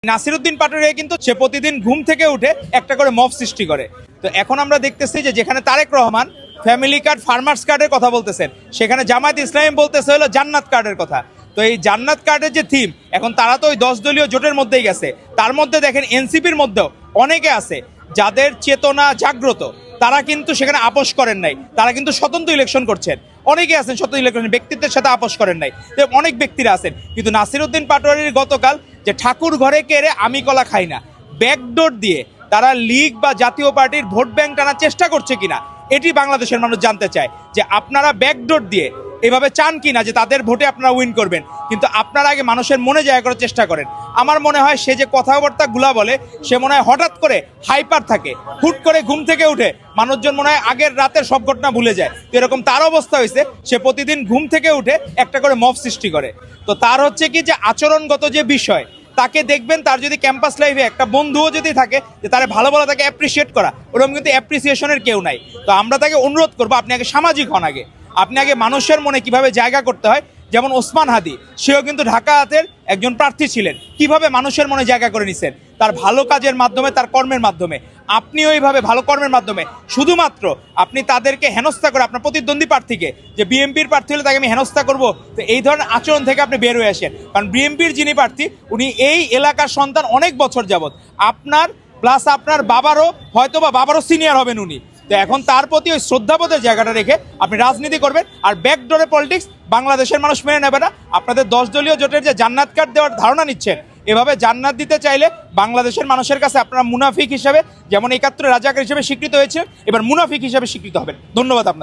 নাসিরউদ্দিন পাটোয়ারি কিন্তু সে প্রতিদিন ঘুম থেকে উঠে একটা করে মব সৃষ্টি করে। তো এখন আমরা দেখতেছি যে যেখানে Tarique Rahman family card farmers কার্ডের কথা বলতেছেন, সেখানে জামায়াত ইসলামী বলতেছে হলো জান্নাত কার্ডের কথা। তো এই জান্নাত কার্ডের যে থিম, এখন তারা তো ওই 10 দলীয় জোটের মধ্যেই গেছে। তার মধ্যে দেখেন এনসিপির মধ্যেও অনেকে আছে যাদের চেতনা জাগ্রত, তারা কিন্তু সেখানে আপোষ করেন নাই, তারা কিন্তু স্বতন্ত্র ইলেকশন করছেন। অনেকে আছেন স্বতন্ত্র ইলেকশন, ব্যক্তিত্বের সাথে আপোষ করেন নাই, তো অনেক ব্যক্তিরা আছেন। কিন্তু নাসিরউদ্দিন পাটোয়ারির গতকাল যে ঠাকুর ঘরে কেড়ে আমি কলা খাই না, ব্যাকডোর দিয়ে তারা লীগ বা জাতীয় পার্টির ভোট ব্যাংক টানার চেষ্টা করছে কিনা, এটি বাংলাদেশের মানুষ জানতে চায়। যে আপনারা ব্যাকডোর দিয়ে এভাবে চান কিনা যে তাদের ভোটে আপনারা উইন করবেন, কিন্তু আপনারা আগে মানুষের মনে জায়গা করার চেষ্টা করেন। আমার মনে হয় সে যে কথাবার্তাগুলা বলে, সে মনে হয় হঠাৎ করে হাইপার থাকে, হুট করে ঘুম থেকে উঠে মানুষজন মনে হয় আগের রাতের সব ঘটনা ভুলে যায়। তো এরকম তার অবস্থা হয়েছে, সে প্রতিদিন ঘুম থেকে উঠে একটা করে মব সৃষ্টি করে। তো তার হচ্ছে কি যে আচরণগত যে বিষয়, তাকে দেখবেন তার যদি ক্যাম্পাস লাইফে একটা বন্ধুও যদি থাকে যে তারে ভালো ভালো তাকে অ্যাপ্রিসিয়েট করা, ওরকম কিন্তু অ্যাপ্রিসিয়েশনের কেউ নাই। তো আমরা তাকে অনুরোধ করবো, আপনি আগে সামাজিক হন, আপনি আগে মানুষের মনে কিভাবে জায়গা করতে হয়। যেমন ওসমান হাদি, সেও কিন্তু ঢাকাতের একজন প্রার্থী ছিলেন, কিভাবে মানুষের মনে জায়গা করে নিছেন তার ভালো কাজের মাধ্যমে, তার কর্মের মাধ্যমে। আপনিও এইভাবে ভালো কর্মের মাধ্যমে, শুধুমাত্র আপনি তাদেরকে হেনস্থা করে আপনার প্রতিদ্বন্দ্বী প্রার্থীকে, যে বিএনপির প্রার্থী হলে তাকে আমি হেনস্থা করবো, তো এই ধরনের আচরণ থেকে আপনি বের হয়ে আসেন। কারণ বিএনপির যিনি প্রার্থী, উনি এই এলাকার সন্তান, অনেক বছর যাবৎ আপনার প্লাস আপনার বাবারও হয়তো বা বাবারও সিনিয়র হবেন উনি। তো এখন তার প্রতি ওই শ্রদ্ধাবোধের জায়গাটা রেখে আপনি রাজনীতি করবেন। আর ব্যাকডোরে পলিটিক্স বাংলাদেশের মানুষ মেনে নেবে না। আপনাদের 10 দলীয় জোটের যে জান্নাত কার্ড দেওয়ার ধারণা নিচ্ছেন, এভাবে জান্নাত দিতে চাইলে বাংলাদেশের মানুষের কাছে আপনারা মুনাফিক হিসাবে, যেমন 71 রাজাকার হিসেবে স্বীকৃত হয়েছে, এবার মুনাফিক হিসাবে স্বীকৃত হবেন। ধন্যবাদ আপনাদের।